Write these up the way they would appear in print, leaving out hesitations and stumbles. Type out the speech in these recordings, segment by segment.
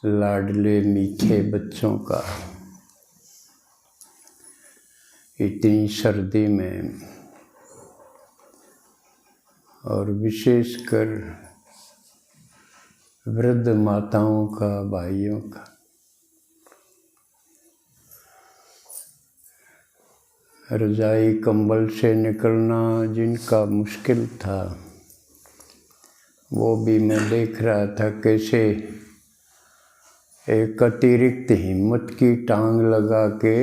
लाडले मीठे बच्चों का इतनी सर्दी में, और विशेषकर वृद्ध माताओं का, भाइयों का, रजाई कंबल से निकलना जिनका मुश्किल था, वो भी मैं देख रहा था कैसे एक अतिरिक्त हिम्मत की टांग लगा के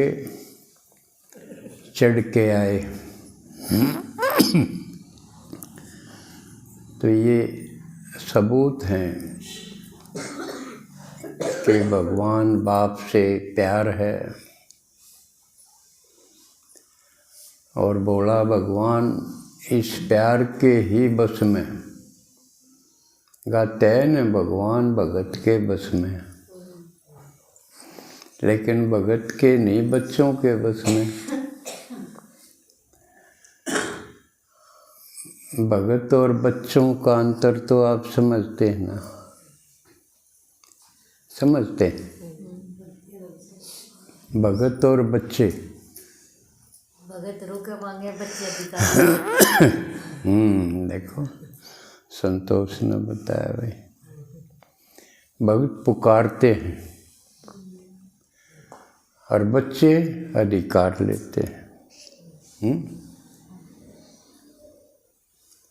चढ़ के आए। तो ये सबूत हैं कि भगवान बाप से प्यार है, और बोला भगवान इस प्यार के ही बस में, गाते हैं न भगवान भगत के बस में, लेकिन भगत के नहीं बच्चों के बस में। भगत और बच्चों का अंतर तो आप समझते हैं ना, समझते हैं? भगत और बच्चे, भगत रोके मांगे, बच्चे अधिकार। देखो संतोष ने बताया भाई, भगत पुकारते हैं और बच्चे अधिकार लेते हैं।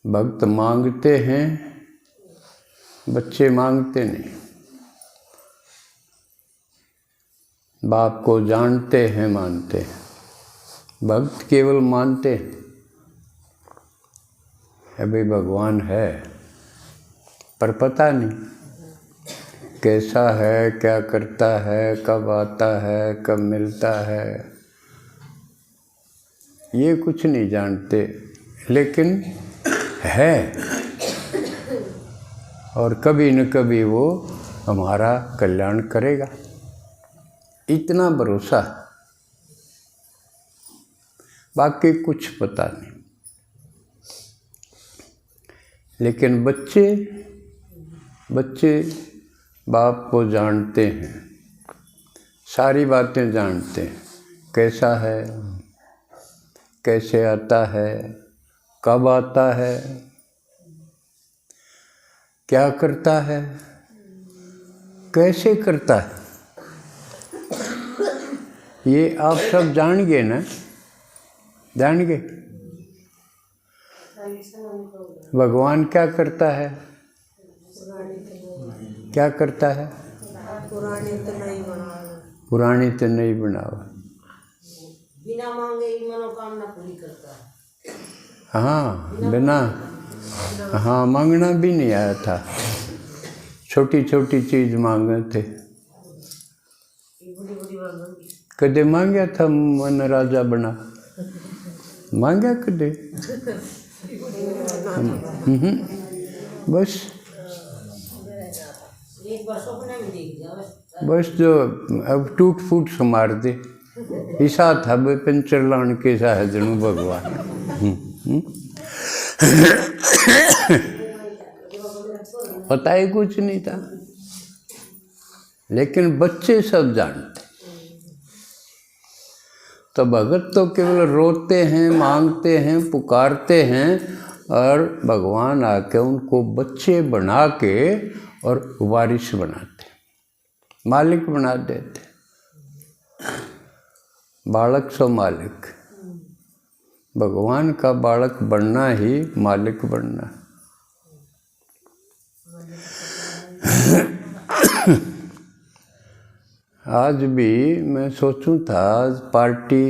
भक्त मांगते हैं, बच्चे मांगते नहीं। बाप को जानते हैं, मानते हैं। भक्त केवल मानते हैं अभी भगवान है, पर पता नहीं कैसा है, क्या करता है, कब आता है, कब मिलता है, ये कुछ नहीं जानते, लेकिन है, और कभी न कभी वो हमारा कल्याण करेगा, इतना भरोसा। बाकी कुछ पता नहीं। लेकिन बच्चे बाप को जानते हैं, सारी बातें जानते हैं, कैसा है, कैसे आता है, कब आता है, क्या करता है, कैसे करता है, ये आप सब जान गए ना, जान गए। भगवान क्या करता है, क्या करता है? पुरानी तो नहीं बनावा, बिना मांगे ही मनोकामना पूरी करता है। हाँ, बिना, हाँ, मांगना भी नहीं आया था, छोटी छोटी चीज मांगे थे। कदे मांगया था मन राजा बना, मांगया कदे? बस बस जो अब टूट फूट समार दे, ईसा था बे पंचर लान के साहजनु भगवान। पता ही कुछ नहीं था, लेकिन बच्चे सब जानते। तो भगत तो केवल रोते हैं, मांगते हैं, पुकारते हैं, और भगवान आके उनको बच्चे बना के और वारिस बनाते, मालिक बना देते। बालक सो मालिक, भगवान का बालक बनना ही मालिक बनना। आज भी मैं सोचूं था, आज पार्टी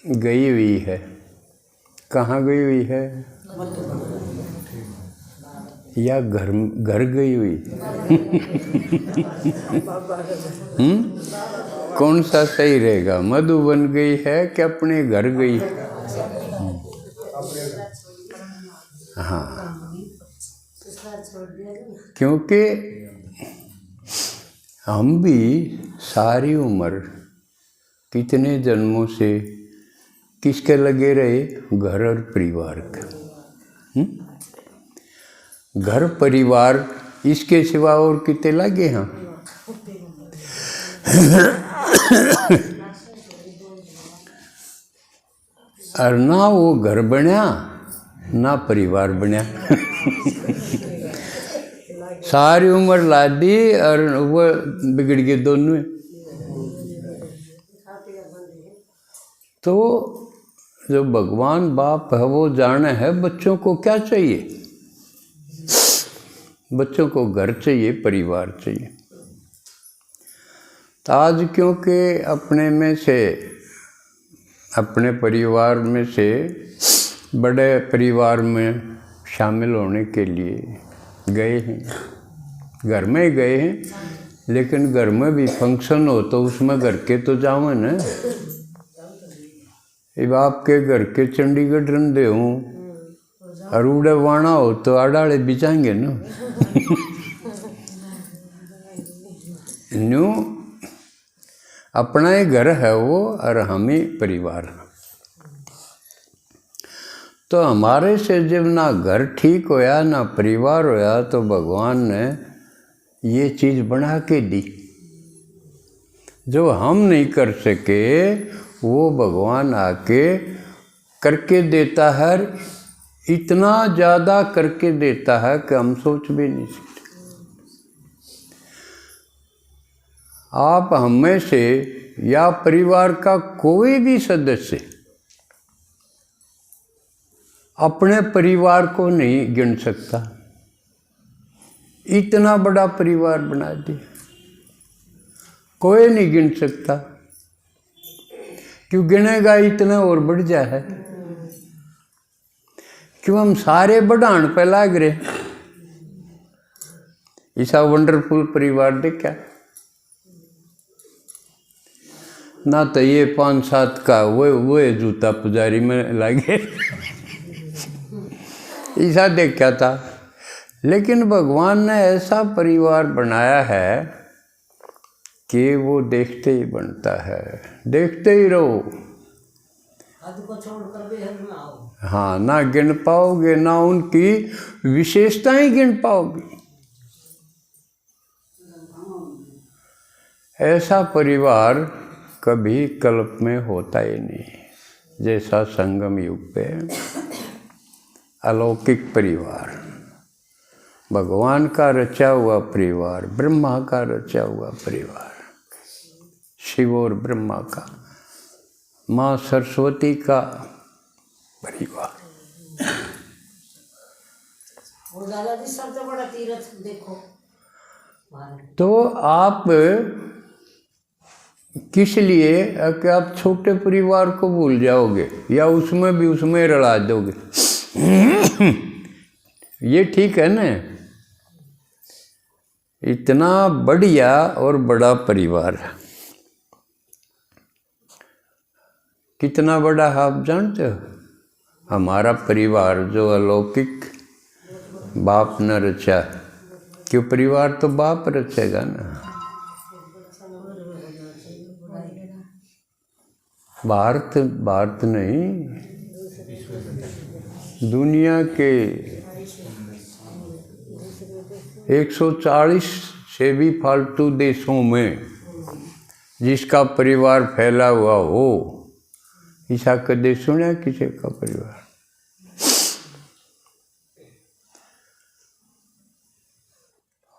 गई हुई है, कहाँ गई हुई है? या घर गई हुई? कौन सा सही रहेगा? मधुबन गई है कि अपने घर गई? हाँ, क्योंकि हम भी सारी उम्र कितने जन्मों से किसके लगे रहे? घर और परिवार के। घर परिवार, इसके सिवा और कितने लगे हैं? और ना वो घर बनया ना परिवार बनया। सारी उम्र ला दी और वो बिगड़ गए दोनों। तो जो भगवान बाप है वो जाने है बच्चों को क्या चाहिए। बच्चों को घर चाहिए, परिवार चाहिए। तो आज क्योंकि अपने परिवार में से बड़े परिवार में शामिल होने के लिए गए हैं, घर में गए हैं, लेकिन घर में भी फंक्शन हो तो उसमें घर के तो जावे न। अब आपके घर के चंडीगढ़ रंधे हूँ और उड़े वाणा हो तो आड़ाड़े बिचाएंगे न। न्यू अपना ही घर है वो और हम ही परिवार है। तो हमारे से जब ना घर ठीक होया ना परिवार होया तो भगवान ने ये चीज़ बना के दी। जो हम नहीं कर सके वो भगवान आके करके देता है, इतना ज़्यादा करके देता है कि हम सोच भी नहीं सकते। आप हमें से या परिवार का कोई भी सदस्य अपने परिवार को नहीं गिन सकता। इतना बड़ा परिवार बना दिया, कोई नहीं गिन सकता। क्यों गिनेगा इतना और बढ़ जाए। क्यों हम सारे बढ़ान पे लाग रहे। ऐसा वंडरफुल परिवार देखा ना। तो ये 5-7 का वो जूता पुजारी में लागे ऐसा देखा था। लेकिन भगवान ने ऐसा परिवार बनाया है कि वो देखते ही बनता है, देखते ही रहो। हाँ, ना गिन पाओगे, ना उनकी विशेषताएं गिन पाओगे। ऐसा परिवार कभी कल्प में होता ही नहीं जैसा संगम युग पे अलौकिक परिवार, भगवान का रचा हुआ परिवार, ब्रह्मा का रचा हुआ परिवार, शिव और ब्रह्मा का, माँ सरस्वती का परिवार। और दादाजी सबसे बड़ा तीर्थ देखो। तो आप किस लिए कि आप छोटे परिवार को भूल जाओगे या उसमें रला दोगे। ये ठीक है ना। इतना बढ़िया और बड़ा परिवार है। कितना बड़ा है आप जानते हो। हमारा परिवार जो अलौकिक बाप ने रचा, क्यों परिवार तो बाप रचेगा ना। भारत नहीं, दुनिया के 140 से भी फालतू देशों में जिसका परिवार फैला हुआ हो, ऐसा कदे सुना किसी का परिवार।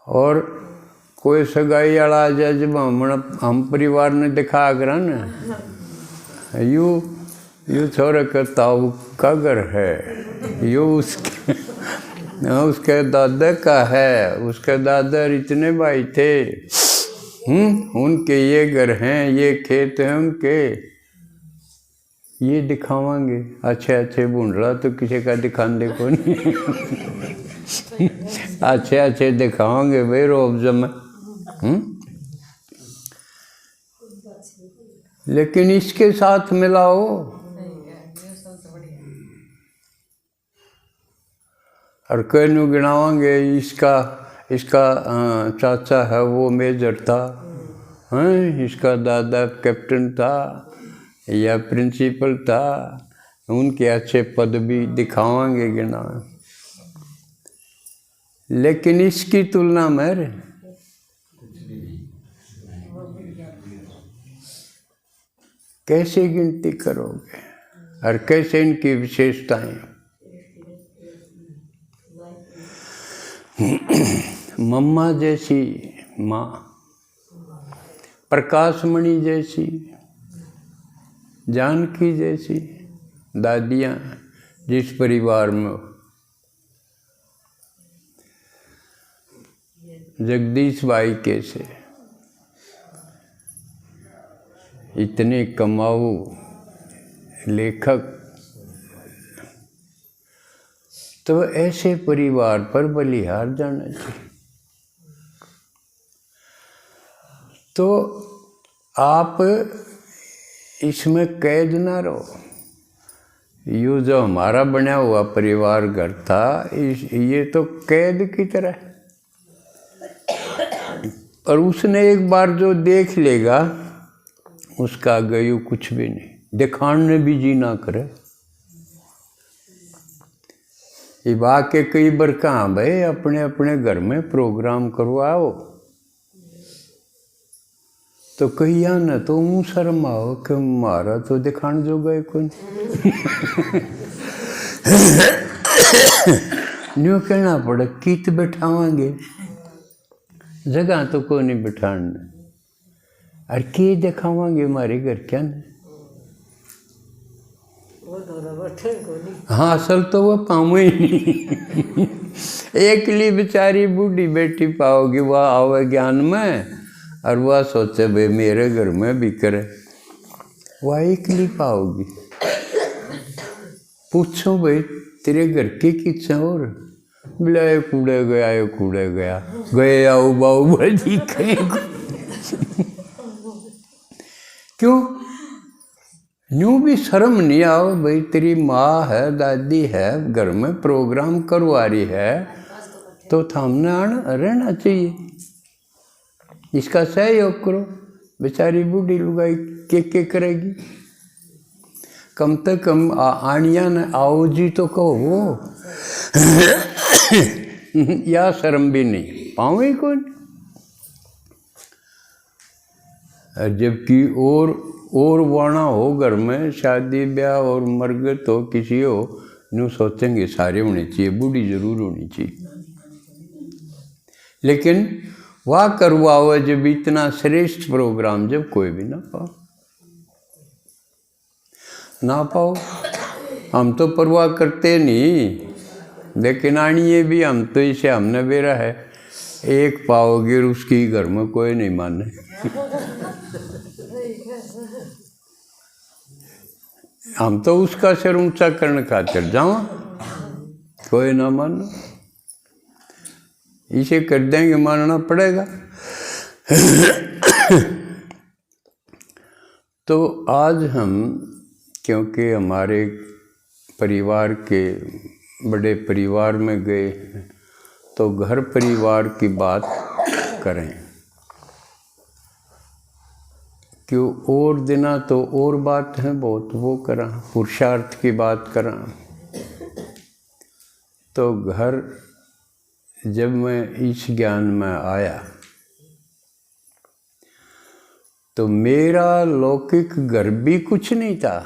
और कोई सगाई वाला आ जाए जब हम परिवार ने दिखा करा ना, यू छोरा का ताऊ का घर है, यू उसके दादा का है, उसके दादा इतने भाई थे, उनके ये घर हैं, ये खेत हैं उनके, ये दिखावांगे। अच्छे बूंढला तो किसी का दिखाने को नहीं। अच्छे दिखावांगे भाई रोब जमे। लेकिन इसके साथ मिलाओ, और कई नु गिनावांगे, इसका चाचा है वो मेजर था, इसका दादा कैप्टन था या प्रिंसिपल था, उनके अच्छे पद भी दिखावांगे गिना। लेकिन इसकी तुलना में कैसे गिनती करोगे और कैसे इनकी विशेषताएं। मम्मा जैसी माँ, प्रकाशमणि जैसी, जानकी जैसी दादियाँ जिस परिवार में हो, जगदीश भाई कैसे इतने कमाऊ लेखक, तो ऐसे परिवार पर बलिहार जाना चाहिए। तो आप इसमें कैद ना रहो। ये जो हमारा बना हुआ परिवार घर था, ये तो कैद की तरह है। और उसने एक बार जो देख लेगा उसका गयु कुछ भी नहीं, दिखाने भी जी ना करे। ये वाके कई बार कहाँ भाई अपने अपने घर में प्रोग्राम करवाओ, तो कहिया न तो मुँह शर्म आओ कि मारा तो दिखाने जो गए कोई न्यू कहना पड़े कित बैठावांगे, जगह तो कोई नहीं बिठाना, और के दिखावांगे हमारे घर क्या न। हाँ असल तो वो पाऊँ ही नहीं एक ली बेचारी बूढ़ी बेटी पाओगी, वह आवे ज्ञान में और वह सोचे भाई मेरे घर में भी करे, वह एक ली पाओगी। पूछो भाई तेरे घर के किच्छ और बिलाए कूड़े गया, ये कूड़े गया, गए आओ बाऊ बड़ी क्यों यूँ भी शर्म नहीं आओ भाई, तेरी माँ है दादी है घर में प्रोग्राम करवा रही है, तो थामने आना रहना चाहिए, इसका सहयोग करो। बेचारी बूढ़ी लुगाई के करेगी, कम से कम आनिया न आओ जी तो कहो या शर्म भी नहीं पाओ ही कौन। जबकि और वाणा हो घर में शादी ब्याह और मरगत हो किसी हो, यूँ सोचेंगे सारे होने चाहिए, बूढ़ी जरूर होनी चाहिए। लेकिन वाह करवाओ जब इतना श्रेष्ठ प्रोग्राम, जब कोई भी ना पाओ। हम तो परवाह करते नहीं, लेकिन आनिए भी हम तो इसे हमने बेरा है, एक पाओगे उसकी घर में कोई नहीं माने हम तो उसका सिर ऊंचा करने खातिर जाओ, कोई ना मानो, इसे कर देंगे मानना पड़ेगा तो आज हम, क्योंकि हमारे परिवार के बड़े परिवार में गए, तो घर परिवार की बात करें, क्यों और दिना तो और बात है बहुत, वो करा पुरुषार्थ की बात करा। तो घर जब मैं इस ज्ञान में आया तो मेरा लौकिक घर भी कुछ नहीं था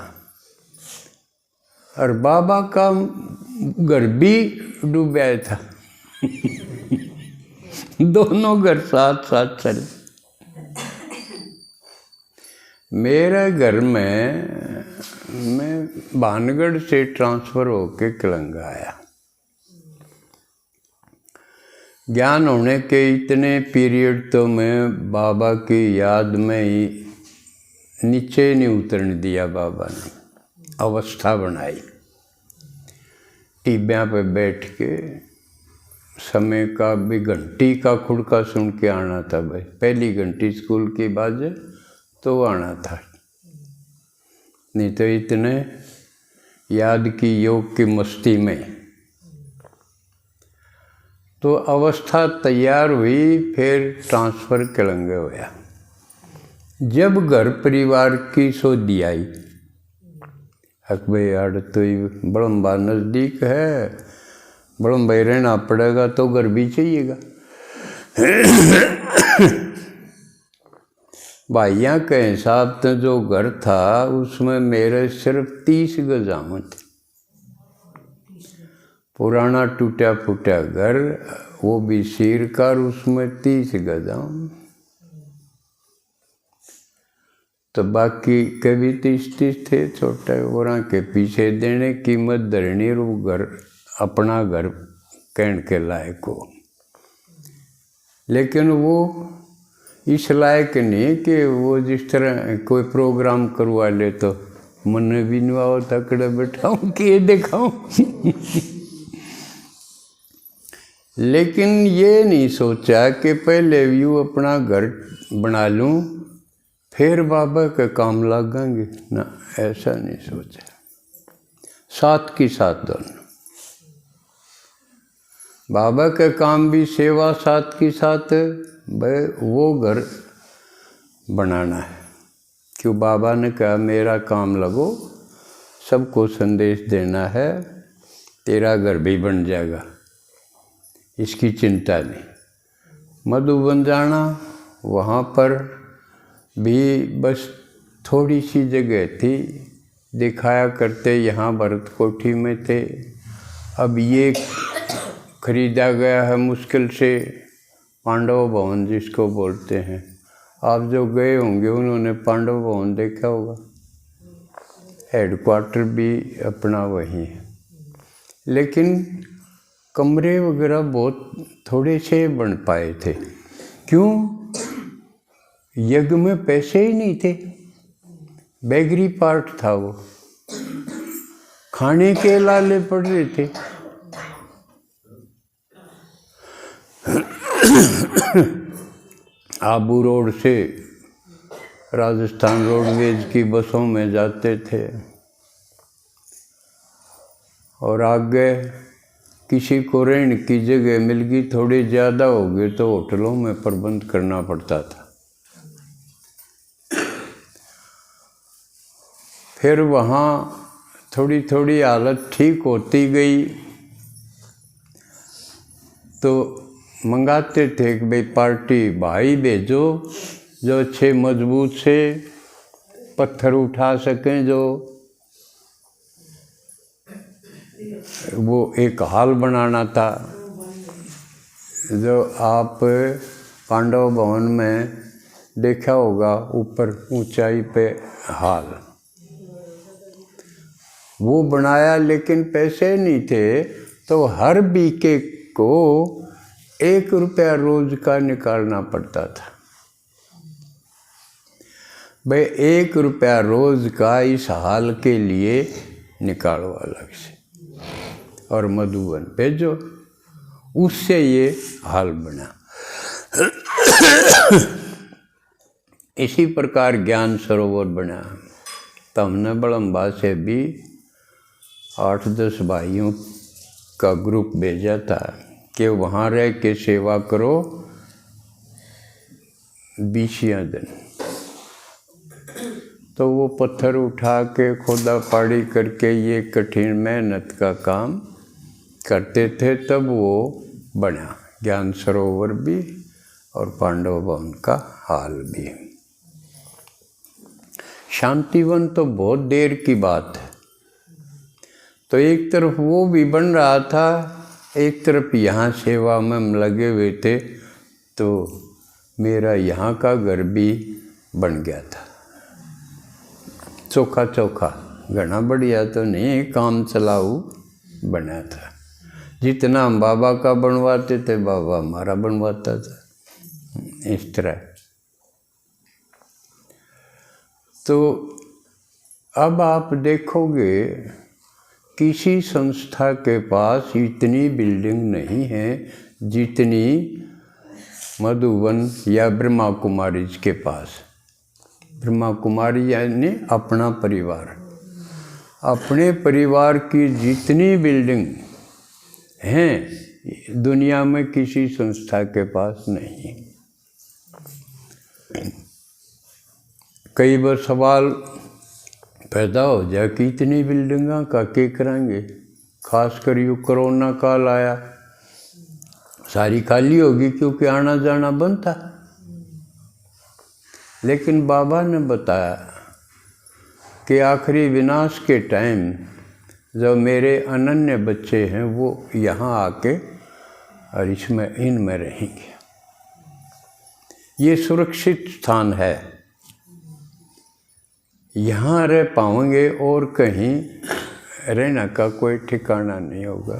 और बाबा का घर भी डूबा था दोनों घर साथ साथ चले। मेरे घर में मैं भानगढ़ से ट्रांसफ़र होके कलंगा आया। ज्ञान होने के इतने पीरियड तो मैं बाबा की याद में ही नीचे नहीं उतरने दिया। बाबा ने अवस्था बनाई, टिब्बियाँ पे बैठ के समय का भी घंटी का खुड़का सुन के आना था। भाई पहली घंटी स्कूल की बाजे तो आना था, नहीं तो इतने याद की योग की मस्ती में। तो अवस्था तैयार हुई, फिर ट्रांसफ़र कलंगे होया। जब घर परिवार की सोधी आई, हक भाई यार तो बड़म्बा नज़दीक है, बड़म्बाई रहना पड़ेगा तो घर भी चाहिएगा। भाइयों के हिसाब से जो घर था उसमें मेरे सिर्फ 30 गजाम थे। पुराना टूटा फूटा घर, वो भी सिर का, उसमें 30 गजाम। तो बाकी कभी 30 थे छोटे, और के पीछे देने कीमत धरनी, वो घर अपना घर कहने के लायक हो। लेकिन वो इस लायक नहीं कि वो जिस तरह कोई प्रोग्राम करवा ले तो मन भी नवाओ तकड़े बैठाऊँ कि दिखाऊँ। लेकिन ये नहीं सोचा कि पहले व्यू अपना घर बना लूँ फिर बाबा के काम लगांगे ना, ऐसा नहीं सोचा। साथ की साथ दोनों, बाबा के काम भी सेवा साथ की साथ, भाई वो घर बनाना है। क्यों बाबा ने कहा मेरा काम लगो, सबको संदेश देना है, तेरा घर भी बन जाएगा, इसकी चिंता नहीं। मधुबन जाना, वहाँ पर भी बस थोड़ी सी जगह थी, दिखाया करते यहाँ भरत कोठी में थे। अब ये खरीदा गया है मुश्किल से, पांडव भवन जिसको बोलते हैं। आप जो गए होंगे उन्होंने पांडव भवन देखा होगा, हेडक्वार्टर भी अपना वही है। लेकिन कमरे वगैरह बहुत थोड़े से बन पाए थे। क्यों? यज्ञ में पैसे ही नहीं थे, बेगरी पार्ट था वो, खाने के लाले पड़ रहे थे। आबू रोड से राजस्थान रोडवेज की बसों में जाते थे, और आगे किसी को रहने की जगह मिल गई, थोड़ी ज़्यादा हो गई तो होटलों में प्रबंध करना पड़ता था। फिर वहाँ थोड़ी थोड़ी हालत ठीक होती गई तो मंगाते थे कि भाई पार्टी भाई भेजो जो अच्छे मजबूत से पत्थर उठा सकें, जो वो एक हाल बनाना था। जो आप पांडव भवन में देखा होगा, ऊपर ऊंचाई पे हाल वो बनाया, लेकिन पैसे नहीं थे तो हर बीके को 1 रुपया रोज का निकालना पड़ता था। भाई 1 रुपया रोज का इस हाल के लिए निकालो अलग से और मधुबन भेजो, उससे ये हाल बना। इसी प्रकार ज्ञान सरोवर बना। तो हमने बड़म्बा से भी 8-10 भाइयों का ग्रुप भेजा था कि वहाँ रह के सेवा करो 20 दिन। तो वो पत्थर उठा के खोदा पाड़ी करके ये कठिन मेहनत का काम करते थे, तब वो बना ज्ञान सरोवर भी और पांडव भवन का हाल भी। शांतिवन तो बहुत देर की बात है। तो एक तरफ वो भी बन रहा था, एक तरफ यहाँ सेवा में हम लगे हुए थे, तो मेरा यहाँ का घर भी बन गया था। चोखा चोखा, घना बढ़िया तो नहीं, काम चलाऊ बना था। जितना हम बाबा का बनवाते थे बाबा हमारा बनवाता था, इस तरह। तो अब आप देखोगे किसी संस्था के पास इतनी बिल्डिंग नहीं है जितनी मधुबन या ब्रह्मा कुमारी के पास। ब्रह्मा कुमारी यानी अपना परिवार, अपने परिवार की जितनी बिल्डिंग हैं दुनिया में किसी संस्था के पास नहीं। कई बार सवाल पैदा हो जाए कि इतनी बिल्डिंगा का क्या करेंगे, खासकर यू कोरोना काल आया, सारी खाली होगी क्योंकि आना जाना बंद था। लेकिन बाबा ने बताया कि आखिरी विनाश के टाइम जो मेरे अनन्य बच्चे हैं वो यहाँ आके और इसमें इनमें रहेंगे। ये सुरक्षित स्थान है, यहाँ रह पाएंगे और कहीं रहने का कोई ठिकाना नहीं होगा।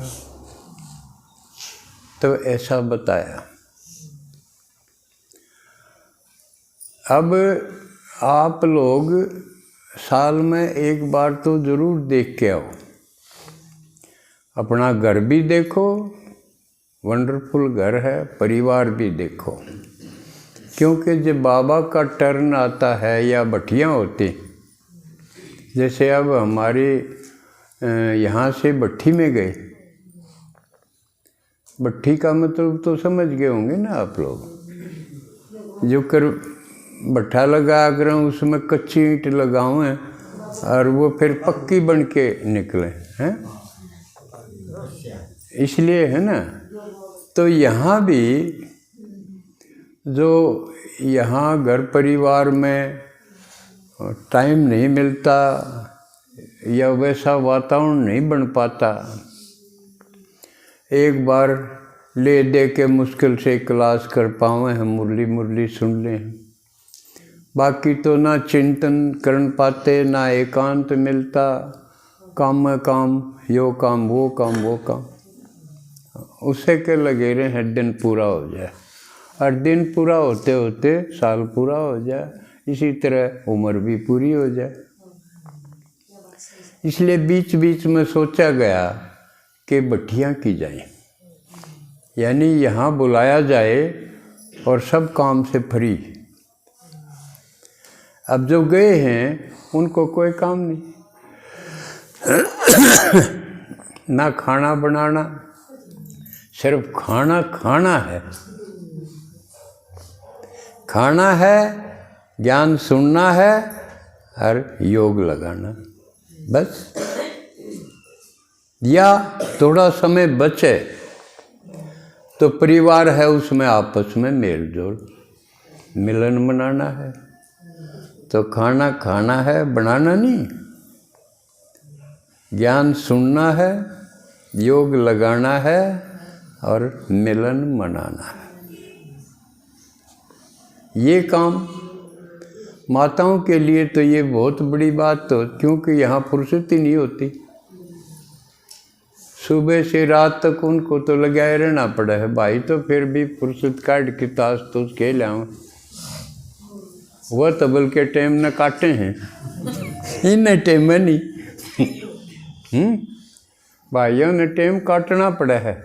तो ऐसा बताया। अब आप लोग साल में एक बार तो ज़रूर देख के आओ, अपना घर भी देखो, वंडरफुल घर है, परिवार भी देखो, क्योंकि जब बाबा का टर्न आता है या भट्टियाँ होती, जैसे अब हमारी यहाँ से भट्टी में गए, भट्टी का मतलब तो समझ गए होंगे ना आप लोग, जो कर भट्ठा लगा अगर उसमें कच्ची ईंट लगाओ हैं और वो फिर पक्की बन के निकले हैं, इसलिए है ना। तो यहाँ भी जो यहाँ घर परिवार में टाइम नहीं मिलता या वैसा वातावरण नहीं बन पाता, एक बार ले दे के मुश्किल से क्लास कर पाए हैं, मुरली सुन लें, बाकी तो ना चिंतन कर पाते, ना एकांत मिलता, काम में काम, यो काम वो काम वो काम, उसे के लगे रहे हैं दिन पूरा हो जाए, और दिन पूरा होते होते साल पूरा हो जाए, इसी तरह उम्र भी पूरी हो जाए। इसलिए बीच बीच में सोचा गया कि भट्टियाँ की जाए, यानी यहाँ बुलाया जाए और सब काम से फ्री। अब जो गए हैं उनको कोई काम नहीं, ना खाना बनाना, सिर्फ खाना है, खाना है, ज्ञान सुनना है और योग लगाना, बस। या थोड़ा समय बचे तो परिवार है उसमें आपस में मेल जोल, मिलन मनाना है, तो खाना है, बनाना नहीं, ज्ञान सुनना है, योग लगाना है और मिलन मनाना है। ये काम माताओं के लिए तो ये बहुत बड़ी बात, तो क्योंकि यहाँ फुर्सत ही नहीं होती, सुबह से रात तक उनको तो लगाए रहना पड़ा है। भाई तो फिर भी फुर्सत काट के ताश तो खेल आऊँ, वह तबल के टाइम न काटे हैं, इन टाइम में नहीं, भाइयों ने टाइम काटना पड़ा है।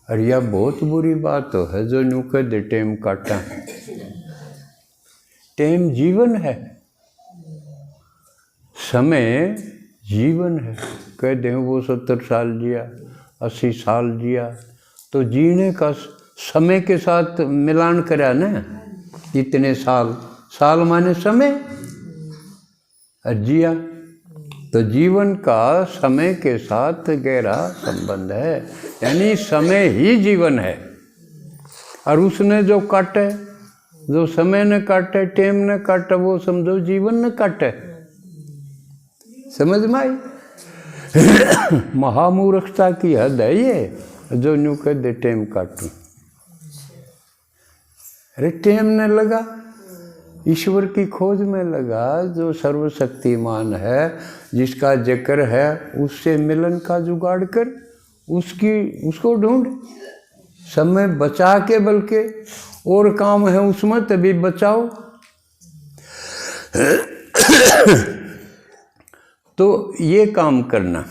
और यह बहुत बुरी बात तो है जो न्यू कह दे टाइम काटा, टाइम जीवन है, समय जीवन है। कह दें वो 70 साल जिया, 80 साल जिया, तो जीने का समय के साथ मिलान करा ना, इतने साल माने समय, और जिया तो जीवन का समय के साथ गहरा संबंध है, यानी समय ही जीवन है। और उसने जो काटे, जो समय न काटे, टाइम न काटे, वो समझो जीवन न काटे। समझ में आई? महामूर्खता की हद है ये, जो न्यू कह दे टाइम काटूं। अरे टाइम न लगा, ईश्वर की खोज में लगा, जो सर्वशक्तिमान है, जिसका जिक्र है, उससे मिलन का जुगाड़ कर, उसको ढूंढ, समय बचा के, बल्कि और काम है उसमें तभी बचाओ। तो ये काम करना,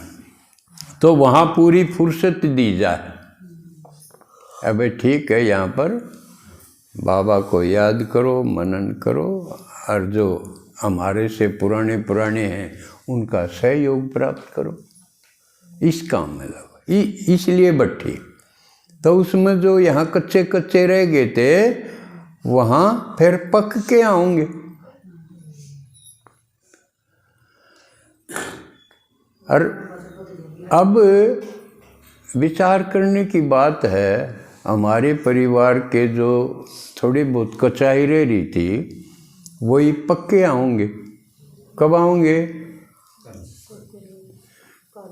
तो वहाँ पूरी फुर्सत दी जाए। अबे ठीक है, यहाँ पर बाबा को याद करो, मनन करो, और जो हमारे से पुराने हैं उनका सहयोग प्राप्त करो, इस काम में लगो। इसलिए भट्टी, तो उसमें जो यहाँ कच्चे रह गए थे, वहाँ फिर पक के आऊँगे। और अब विचार करने की बात है हमारे परिवार के जो थोड़ी बहुत कचाई रह रही थी वही पक्के आऊँगे। कब आऊँगे?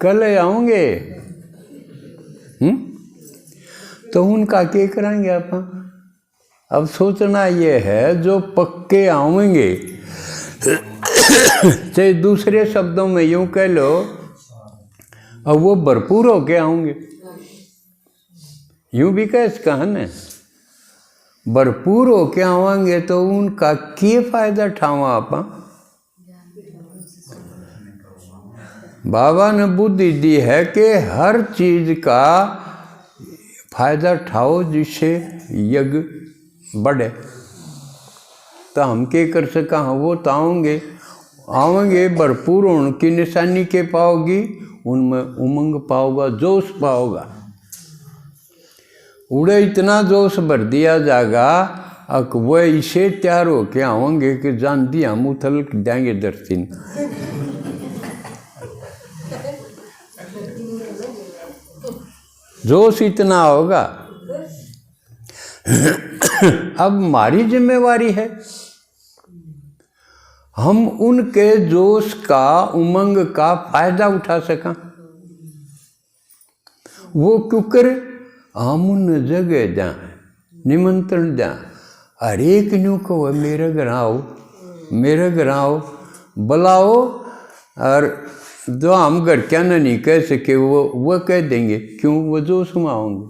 कल आऊँगे। तो उनका क्या करेंगे आप? अब सोचना ये है जो पक्के आएंगे, चाहे दूसरे शब्दों में यूँ कह लो, अब वो भरपूर होके आएंगे। यूँ भी कह कहन है, भरपूर होके आवेंगे तो उनका क्या फायदा ठावा आप? बाबा ने बुद्धि दी है कि हर चीज का फायदा उठाओ जिससे यज्ञ बढ़े। तो हम क्या कर सका? वो तो आवेंगे भरपूर होने की निशानी के पाओगी, उनमें उमंग पाओगा, जोश पाओगा। उड़े इतना जोश भर दिया जाएगा अब वह इसे तैयार होके आवेंगे कि जान दिया हम उथल देंगे दर्शन। जोश इतना होगा। अब हमारी जिम्मेवारी है हम उनके जोश का, उमंग का फायदा उठा सका। वो क्योंकि हम उन जगह जा निमंत्रण दें, हर एक न्यू कहो मेरे घर आओ, मेरे घर आओ, बुलाओ, और जो हम घर क्या ना नहीं कह सके वो कह देंगे। क्यों? वो जोश में आऊँगे।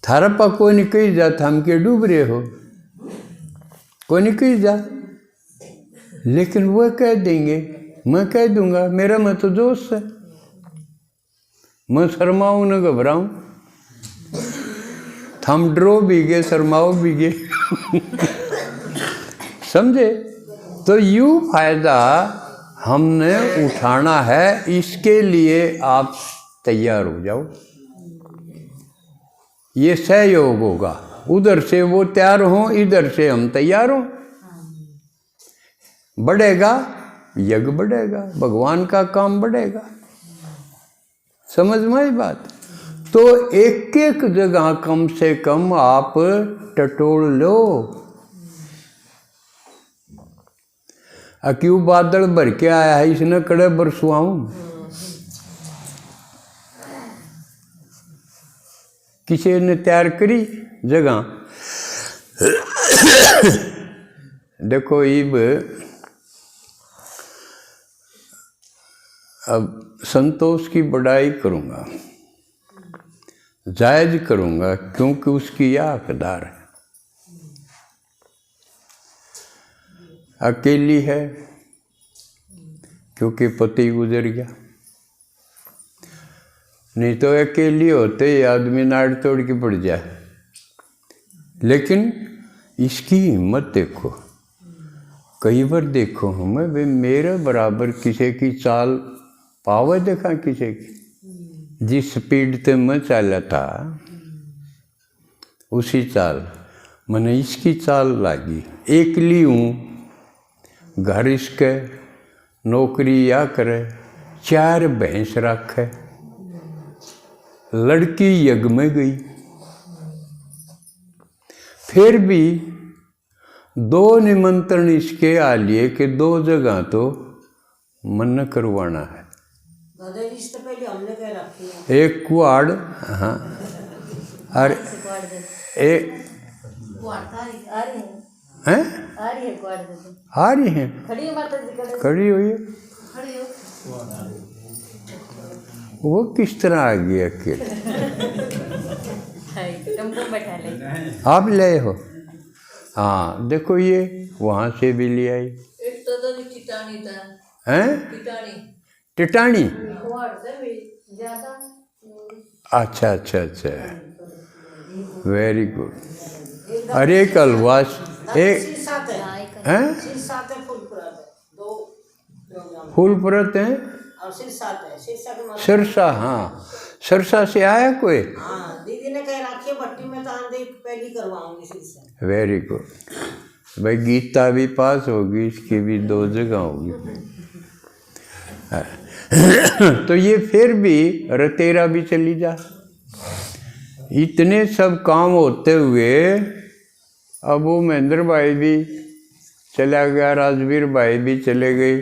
थारा पा कोई नहीं कही जाता हम के डूब रहे हो, कोई नहीं कही जा, लेकिन वो कह देंगे, मैं कह दूंगा, मेरा में तो जोश है, मैं शर्माऊँ न घबराऊँ। हम डरो भी गए, शर्माओ भी गए। समझे? तो यूँ फायदा हमने उठाना है, इसके लिए आप तैयार हो जाओ। ये सहयोग होगा, उधर से वो तैयार हों, इधर से हम तैयार हों। बढ़ेगा यज्ञ, बढ़ेगा भगवान का काम बढ़ेगा। समझ में आई बात? तो एक एक जगह कम से कम आप टटोल लो। क्यों बादल भर के आया है, इसने कड़े बरसुआऊं? किसी ने तैयार करी जगह। देखो इब अब संतोष की बड़ाई करूँगा, जायज करूँगा, क्योंकि उसकी यह हकदार है। अकेली है क्योंकि पति गुजर गया, नहीं तो अकेली होते ही आदमी नाड़ तोड़ के पड़ जाए। लेकिन इसकी हिम्मत देखो, कई बार देखो हमें वे मेरे बराबर किसी की चाल पावे देखा, किसी की जिस स्पीड से मैं चला था उसी चाल मैंने इसकी चाल लागी। एकली हूँ, घर इसके, नौकरी या करे, 4 भैंस रखे, लड़की यज्ञ में गई, फिर भी 2 निमंत्रण इसके आ लिए कि 2 जगह तो मन करवाना है। दादाजी इससे पहले हमने कह रखी है। एक कुआड़, हाँ, और एक हैं? आ रही हैं, खड़ी हुई है। वो किस तरह आ गई अकेले? आप ले हो? हाँ देखो ये वहाँ से भी ले आई। एक तो टिटानी था। हैं? टिटानी? अच्छा अच्छा अच्छा, वेरी गुड। अरे कलवास एक हैं? फूलपुरत हैं और सिरसा। हाँ सिरसा से आया कोई? हाँ दीदी ने कह रखी है भट्टी में तो आंधी पहली करवाऊंगी सिरसा। वेरी गुड भाई, गीता भी पास होगी, इसकी भी 2 जगह होगी। तो ये फिर भी रतेरा भी चली जा। इतने सब काम होते हुए अब वो महेंद्र भाई भी चला गया, राजवीर भाई भी चले गए,